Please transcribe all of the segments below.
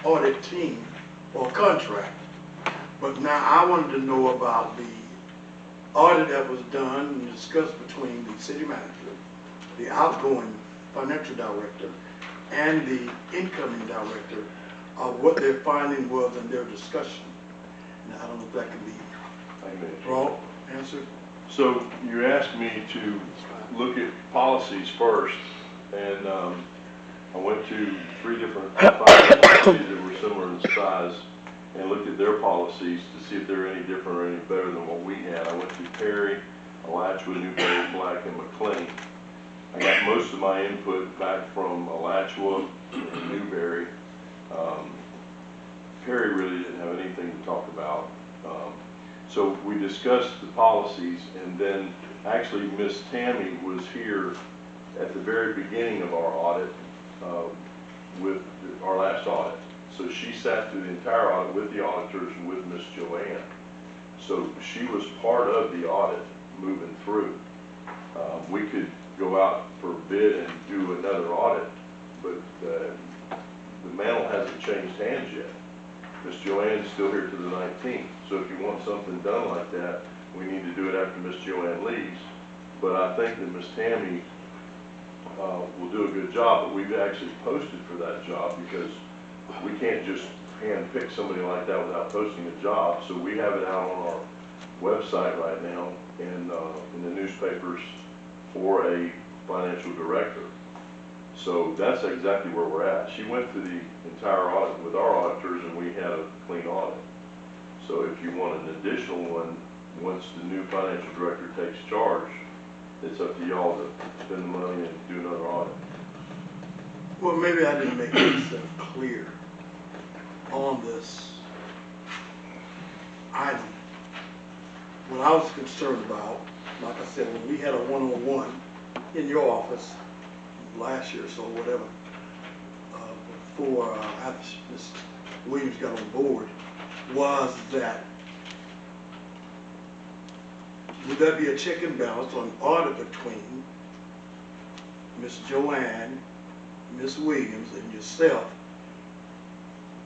audit team or contract. But now I wanted to know about the audit that was done and discussed between the city manager, the outgoing financial director, and the incoming director of what their finding was in their discussion. Now, I don't know if that can be broad answered. So you asked me to look at policies first, and I went to 3 different finance agencies that were similar in size and looked at their policies to see if they're any different or any better than what we had. I went to Perry, Alachua, Newberry, Black, and McLean. I got most of my input back from Alachua and Newberry. Perry really didn't have anything to talk about. So we discussed the policies, and then actually Miss Tammy was here at the very beginning of our audit with our last audit. So she sat through the entire audit with the auditors and with Miss Joanne. So she was part of the audit moving through. We could go out for bid and do another audit, but the mantle hasn't changed hands yet. Miss Joanne's still here to the 19th. So if you want something done like that, we need to do it after Miss Joanne leaves. But I think that Miss Tammy will do a good job, but we've actually posted for that job because we can't just hand pick somebody like that without posting a job. So we have it out on our website right now and in the newspapers for a financial director. So that's exactly where we're at. She went through the entire audit with our auditors and we had a clean audit. So if you want an additional one, once the new financial director takes charge, it's up to y'all to spend the money and do another audit. Well, maybe I didn't make myself clear on this item. What I was concerned about, like I said, when we had a one-on-one in your office last year or so, whatever, before after Ms. Williams got on board, was that would there be a check and balance on audit between Ms. Joanne, Ms. Williams, and yourself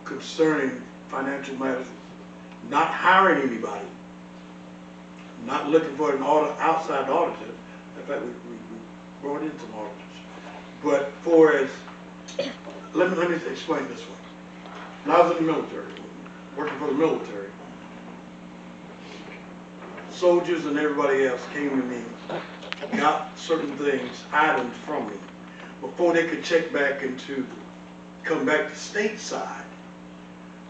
concerning financial matters, not hiring anybody, not looking for an outside auditor. In fact, we brought in some auditors. But for as, let me explain this way. When I was in the military, working for the military, soldiers and everybody else came to me, got certain things, items from me, before they could check back into, come back to stateside.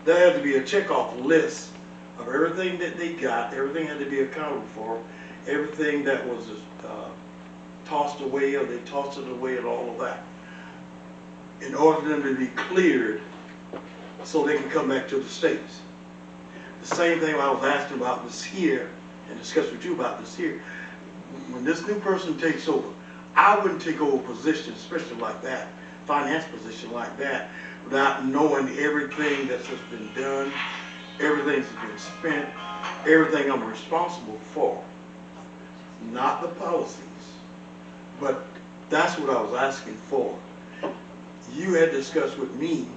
There had to be a checkoff list of everything that they got, everything had to be accounted for, everything that was tossed away or they tossed it away and all of that, in order for them to be cleared so they can come back to the States. The same thing I was asking about this here and discussed with you about this here. When this new person takes over, I wouldn't take over a position, especially like that, finance position like that, without knowing everything that's just been done, everything that's been spent, everything I'm responsible for. Not the policies, but that's what I was asking for. You had discussed with me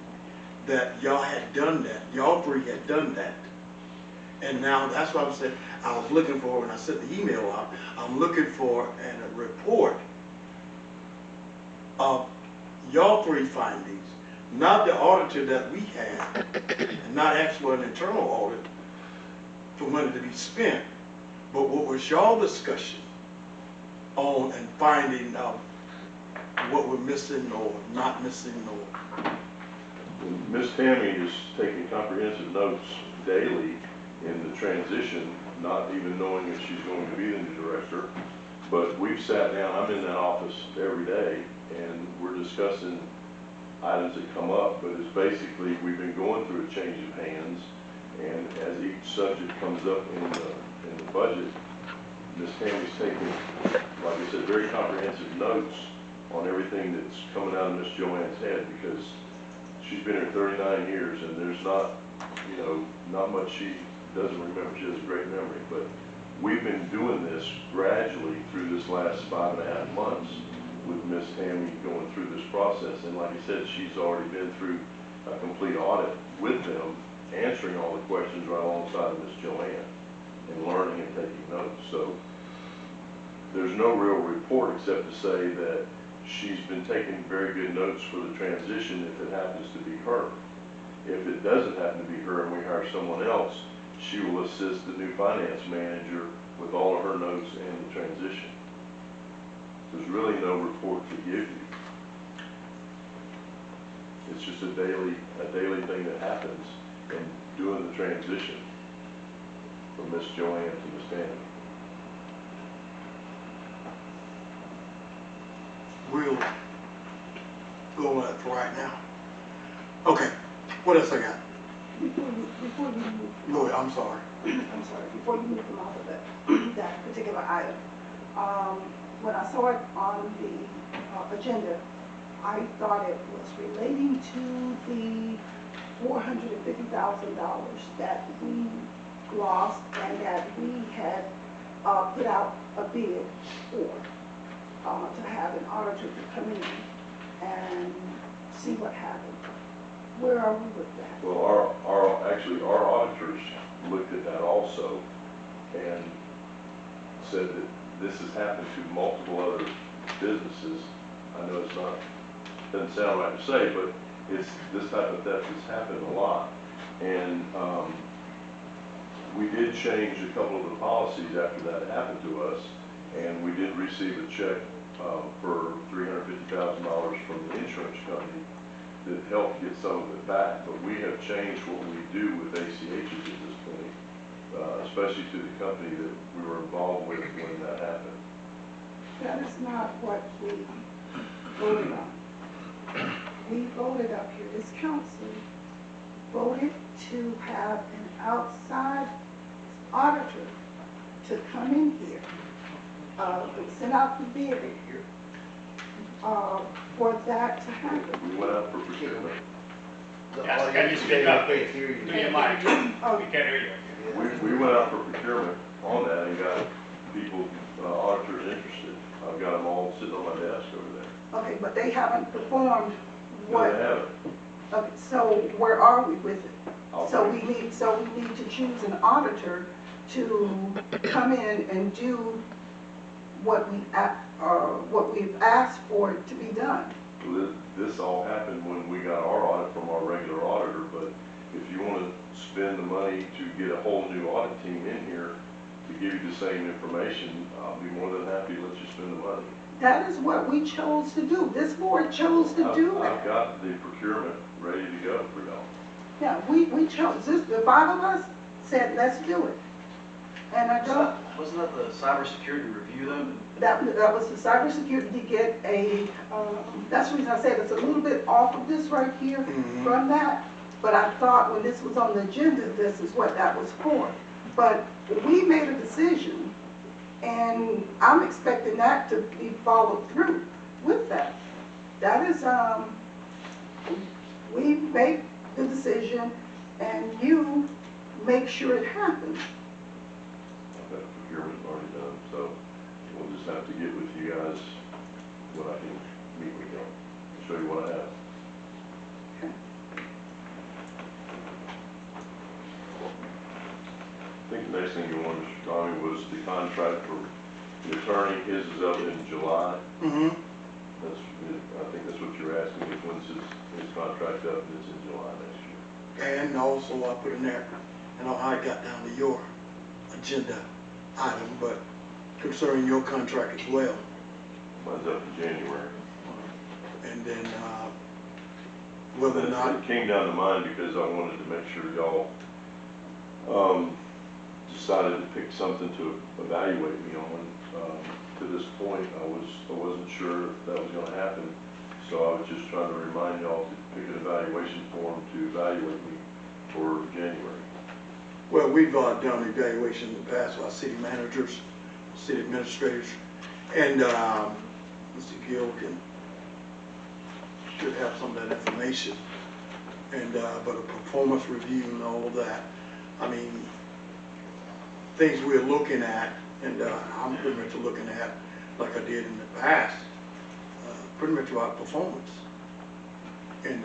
that y'all had done that, y'all 3 had done that. And now that's what I said I was looking for when I sent the email out. I'm looking for a report of y'all 3 findings, not the auditor that we had, and not actually an internal audit for money to be spent, but what was y'all discussion on and finding out what we're missing or not missing or. Ms. Tammy is taking comprehensive notes daily in the transition, not even knowing if she's going to be the new director. But we've sat down, I'm in that office every day, and we're discussing items that come up, but it's basically, we've been going through a change of hands, and as each subject comes up in the budget, Ms. Tammy's taking, like I said, very comprehensive notes on everything that's coming out of Ms. Joanne's head, because she's been here 39 years, and there's not, not much she doesn't remember. She has a great memory, but we've been doing this gradually through this last 5.5 months with Miss Tammy going through this process. And like I said, she's already been through a complete complete audit with them, answering all the questions right alongside of Ms. Joanne, and learning and taking notes. So there's no real report except to say that she's been taking very good notes for the transition if it happens to be her. If it doesn't happen to be her and we hire someone else, she will assist the new finance manager with all of her notes and the transition. There's really no report to give you. It's just a daily thing that happens in doing the transition from Miss Joanne to Miss Tammy. We'll go with that for right now. Okay, what else I got? Before you move, Go ahead, I'm sorry. I'm sorry, before you move them off of that particular item, when I saw it on the agenda, I thought it was relating to the $450,000 that we lost and that we had put out a bid for, to have an auditor to come in and see what happened. Where are we with that? Well, our auditors looked at that also and said that this has happened to multiple other businesses. I know it's not, doesn't sound right to say, but it's this type of theft has happened a lot. And we did change a couple of the policies after that happened to us, and we did receive a check for $350,000 from the insurance company that helped get some of it back. But we have changed what we do with ACHs at this point, especially to the company that we were involved with when that happened. That is not what we voted on. We voted up here, this council voted to have an outside auditor to come in here, send out the bid, for that to happen. We went out for procurement. Yes, can you speak up? To your mic. We can't hear you. We went out for procurement on that and got people, auditors interested. I've got them all sitting on my desk over there. Okay, but they haven't performed No, what? they haven't. Okay, so where are we with it? I'll So take we need to choose an auditor to come in and do what we've asked for it to be done. This all happened when we got our audit from our regular auditor, but if you want to spend the money to get a whole new audit team in here to give you the same information, I'll be more than happy to let you spend the money. That is what we chose to do. This board chose to do I've that. got the procurement ready to go for y'all. Yeah, we chose, the five of us said, let's do it. And I don't, Wasn't that the cybersecurity review though? that was the cybersecurity to get a, that's the reason I said it's a little bit off of this right here from that. But I thought when this was on the agenda, this is what that was for. But we made a decision, and I'm expecting that to be followed through with that. That is, we make the decision, and you make sure it happens. That procurement's already done, so we'll just have to get with you guys when I can meet with y'all and show you what I have. Okay. I think the next thing you wanted, Mr. Tommy, was the contract for the attorney. His is up in July. I think that's what you're asking, is when's his contract up, and it's in July next year. And also I put in there, I know how I got down to your agenda item, but concerning your contract as well. Mine's up in January. And then whether or not, It came down to mine because I wanted to make sure y'all decided to pick something to evaluate me on. To this point, I wasn't sure if that was going to happen, so I was just trying to remind y'all to pick an evaluation form to evaluate me for January. well, we've done evaluation in the past by city managers, city administrators, and Mr. Gilligan should have some of that information. And but a performance review and all of that, I mean, things we're looking at, and I'm pretty much looking at, like I did in the past, pretty much about performance. And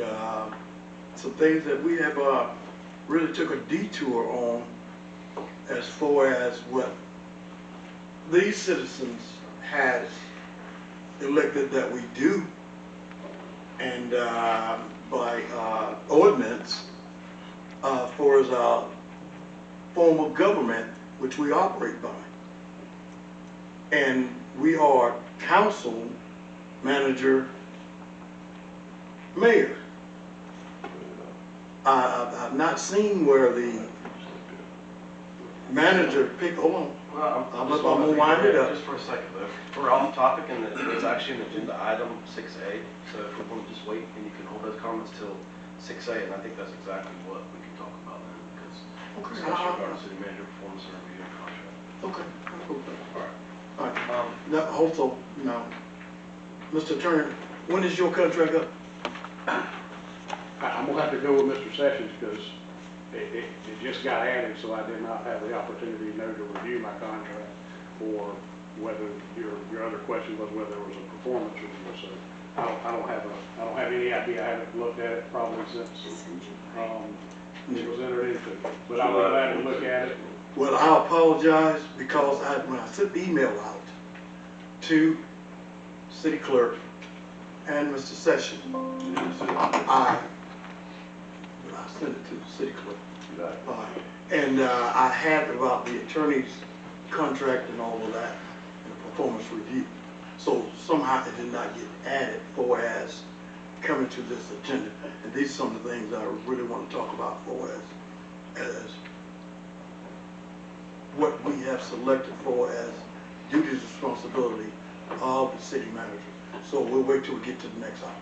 some things that we have, really took a detour on as far as what these citizens has elected that we do. And, by, ordinance, for as a form of government which we operate by. And we are council, manager, mayor. I've not seen where the manager hold on, Well, I'm just gonna wind it up. Just for a second though, we're off topic and it's actually an agenda item 6A. So if we want to just wait and you can hold those comments till 6A, and I think that's exactly what we can talk about then, because discussion regarding city manager performance and review and contract. Okay. All right. Now, also, now, Mr. Turner, when is your contract up? I'm gonna have to go with Mr. Sessions because it just got added, so I did not have the opportunity to review my contract, or whether your other question was whether there was a performance review. So I don't have any idea. I haven't looked at it probably since it was entered into. But I'll be glad to look at it. Well, I apologize because when I sent the email out to city clerk and Mr. Sessions, I sent it to the city clerk. And I had about the attorney's contract and all of that, and the performance review. So somehow it did not get added for as coming to this agenda. And these are some of the things I really want to talk about for as what we have selected for as duties and responsibility of the city manager. So we'll wait till we get to the next item.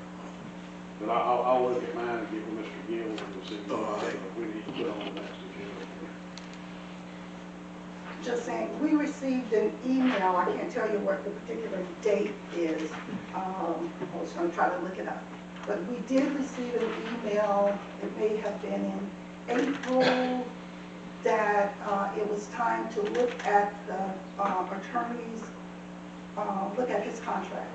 But I'll look at mine and get with Mr. Gill and we'll see All right. if we need to put on the next agenda. Just saying, we received an email, I can't tell you what the particular date is. I was gonna try to look it up. But we did receive an email, it may have been in April, that it was time to look at the attorney's, look at his contract.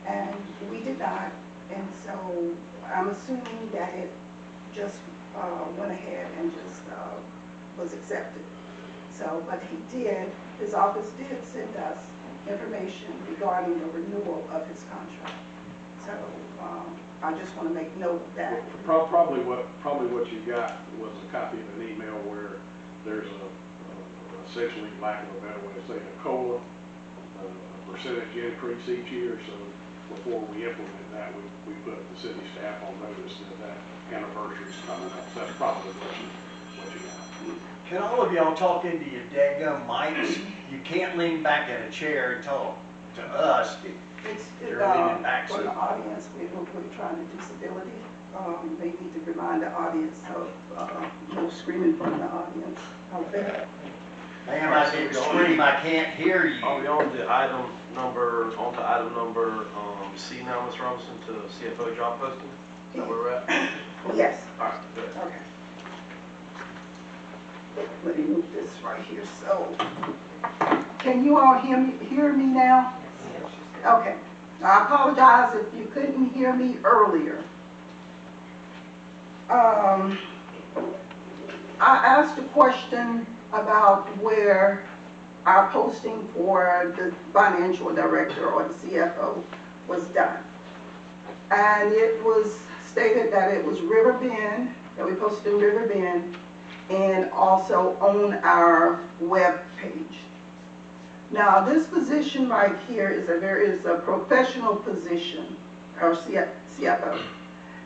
And we did not, and so I'm assuming that it just went ahead and just was accepted. So, but he did, his office did send us information regarding the renewal of his contract. So I just want to make note of that. Probably what you got was a copy of an email where there's essentially, lack of a better way to say it, a COLA, a percentage increase each year. So before we implement that, we put the city staff on notice that anniversary is coming up. So that's probably what you got. Can all of y'all talk into your dadgum mics? You can't lean back in a chair and talk to us. It's, You're leaning back, for so- the audience, we're trying to do civility. They need to remind the audience of no screaming from the audience out there. Ma'am, I didn't scream, I can't hear you. Are we on to item number C now, Ms. Robinson, to CFO job posting? Is that where we're at? Yes, All right, good. okay. Let me move this right here. So, can you all hear me now? Okay. I apologize if you couldn't hear me earlier. I asked a question about where our posting for the financial director or the CFO was done. And it was stated that it was River Bend, that we posted in River Bend, and also on our web page. Now, this position right here is a professional position, our CFO.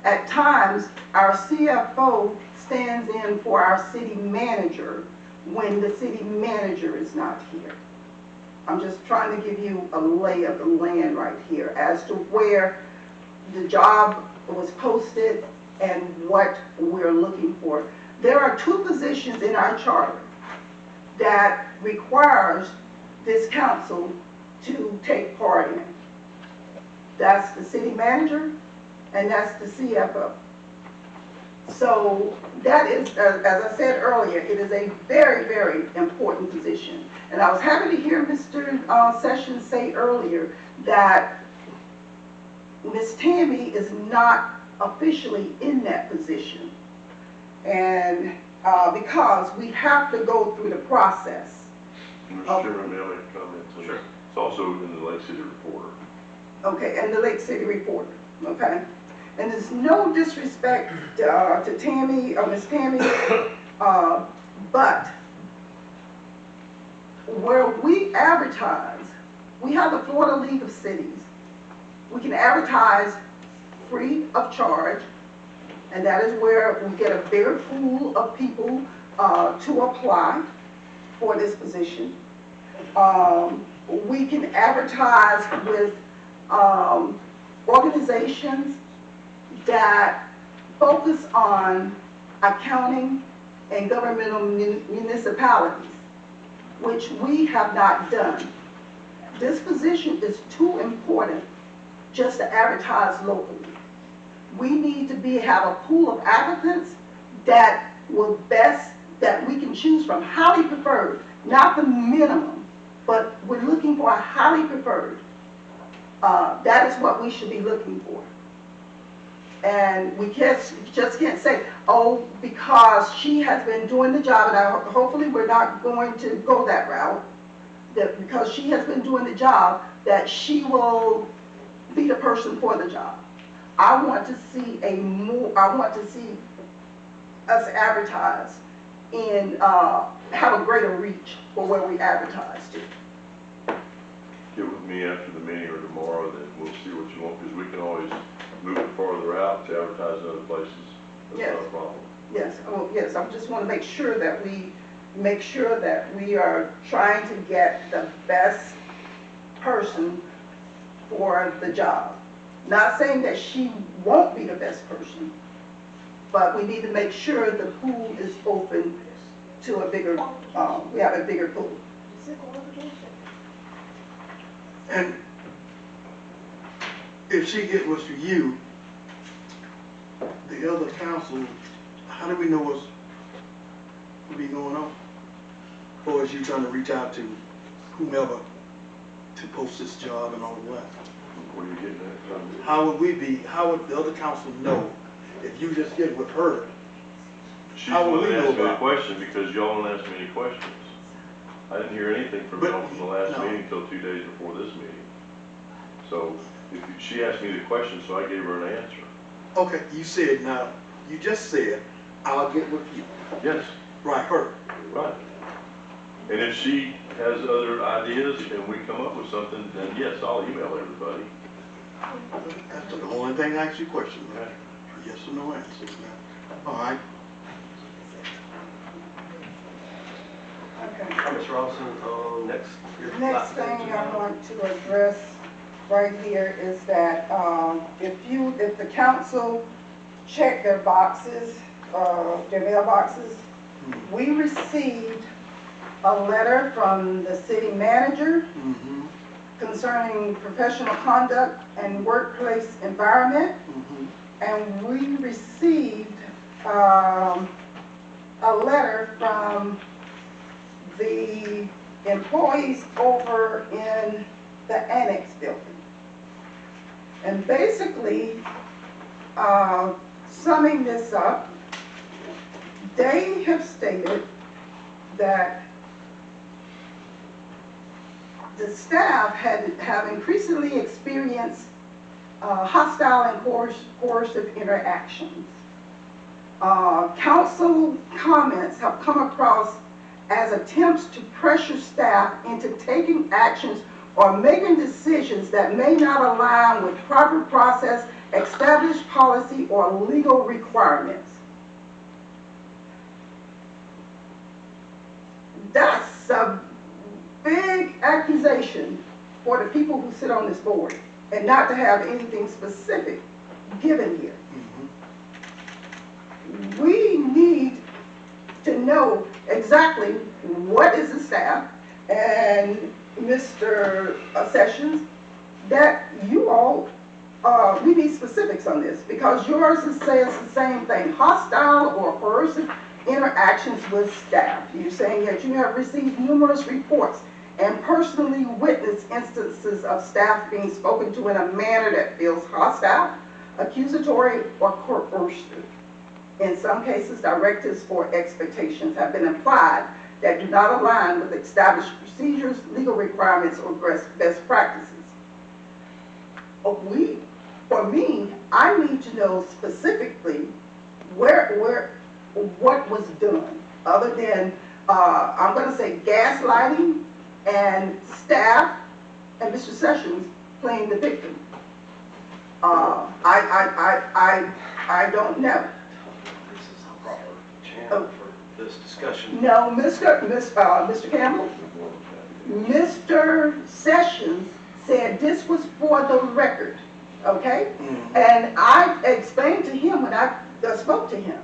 At times, our CFO stands in for our city manager when the city manager is not here. I'm just trying to give you a lay of the land right here as to where the job was posted and what we're looking for. There are two positions in our charter that requires this council to take part in. That's the city manager and that's the CFO. So that is, as I said earlier, it is a very, very important position. And I was happy to hear Mr. Sessions say earlier that Ms. Tammy is not officially in that position. And because we have to go through the process. Mr. Chairman, may I make a comment? Please? Sure. It's also in the Lake City Reporter. Okay, and the Lake City Reporter, okay? And there's no disrespect to Tammy, or Miss Tammy, but where we advertise, we have the Florida League of Cities. We can advertise free of charge, and that is where we get a bigger pool of people to apply for this position. We can advertise with organizations that focus on accounting and governmental municipalities, which we have not done. This position is too important just to advertise locally. We need to have a pool of applicants that we can choose from, highly preferred, not the minimum, but we're looking for a highly preferred. That is what we should be looking for. And we just can't say, oh, because she has been doing the job, and hopefully we're not going to go that route, that because she has been doing the job, that she will be the person for the job. I want to see us advertise and have a greater reach for where we advertise to. Get with me after the meeting or tomorrow, then we'll see what you want, because we can always move it farther out to advertise in other places. That's Yes. not a problem. Yes, yes, I just want to make sure that we are trying to get the best person for the job. Not saying that she won't be the best person, but we need to make sure the pool is open to a bigger, we have a bigger pool. And if she get with you, the other council, how do we know what's be going on? Or is you trying to reach out to whomever to post this job and all of that? What are you getting at? How would the other council know if you just get with her? She's How the will one we that know asked me the about it? question, because y'all don't ask me any questions. I didn't hear anything from But- y'all from the last no. meeting until 2 days before this meeting. So, she asked me the question, so I gave her an answer. Okay, you just said, I'll get with you. Yes, Right, her. right. And if she has other ideas and we come up with something, then yes, I'll email everybody. That's the only thing I asked you a question, Okay. yes or no answer. All right, Okay. Ms. Robinson, next. your Next last thing page. I want to address right here is that if the council check their boxes, their mailboxes, we received a letter from the city manager mm-hmm, concerning professional conduct and workplace environment, mm-hmm, and we received a letter from the employees over in the annex building. And basically, summing this up, they have stated that the staff have increasingly experienced hostile and coercive interactions. Council comments have come across as attempts to pressure staff into taking actions or making decisions that may not align with proper process, established policy, or legal requirements. That's a big accusation for the people who sit on this board, and not to have anything specific given here. mm-hmm. We need to know exactly what is the staff, and Mr. Sessions, that you all, we need specifics on this, because yours says the same thing, hostile or coercive interactions with staff. You're saying that you have received numerous reports and personally witnessed instances of staff being spoken to in a manner that feels hostile, accusatory, or coercive. In some cases, directives or expectations have been implied that do not align with established procedures, legal requirements, or best practices. For me, I need to know specifically what was done, other than, I'm gonna say gaslighting and staff and Mr. Sessions playing the victim. I don't know. This is the proper channel for this discussion. No, Mr. Campbell, Mr. Sessions said this was for the record, okay? And I explained to him when I spoke to him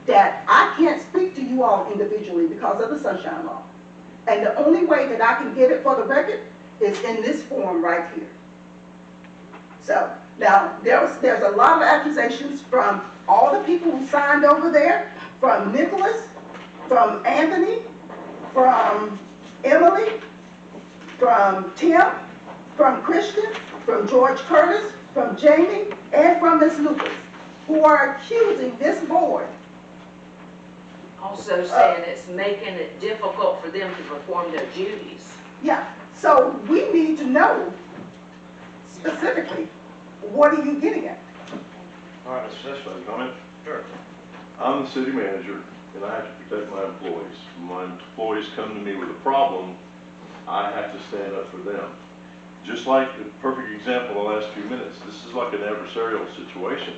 that I can't speak to you all individually because of the Sunshine Law. And the only way that I can get it for the record is in this form right here. So, now, there's a lot of accusations from all the people who signed over there, from Nicholas, from Anthony, from Emily, from Tim, from Christian, from George Curtis, from Jamie, and from Ms. Lucas, who are accusing this board. Also saying it's making it difficult for them to perform their duties. Yeah, so we need to know specifically, what are you getting at? All right, Mr. Sessions, comment? Sure. I'm the city manager, and I have to protect my employees. When my employees come to me with a problem, I have to stand up for them. Just like the perfect example the last few minutes, this is like an adversarial situation.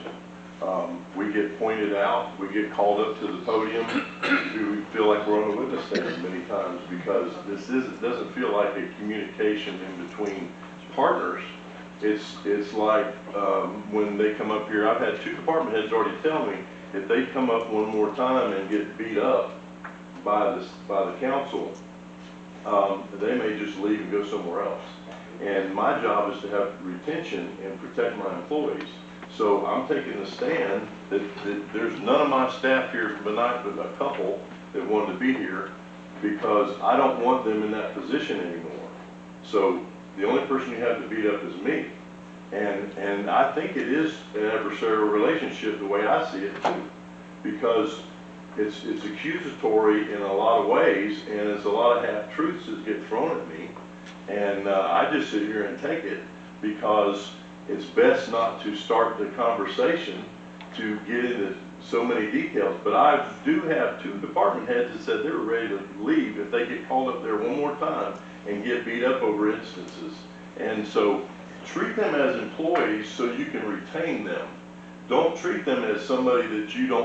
We get pointed out, we get called up to the podium, we feel like we're on the witness stand many times because it doesn't feel like a communication in between partners. It's like when they come up here, I've had 2 department heads already tell me if they come up one more time and get beat up by the council, they may just leave and go somewhere else. And my job is to have retention and protect my employees. So I'm taking the stand that there's none of my staff here tonight but a couple that wanted to be here because I don't want them in that position anymore. So the only person you have to beat up is me. And I think it is an adversarial relationship the way I see it too. Because it's accusatory in a lot of ways and it's a lot of half-truths that get thrown at me. And I just sit here and take it because it's best not to start the conversation to get into so many details. But I do have 2 department heads that said they were ready to leave if they get called up there one more time and get beat up over instances. And so treat them as employees so you can retain them. Don't treat them as somebody that you don't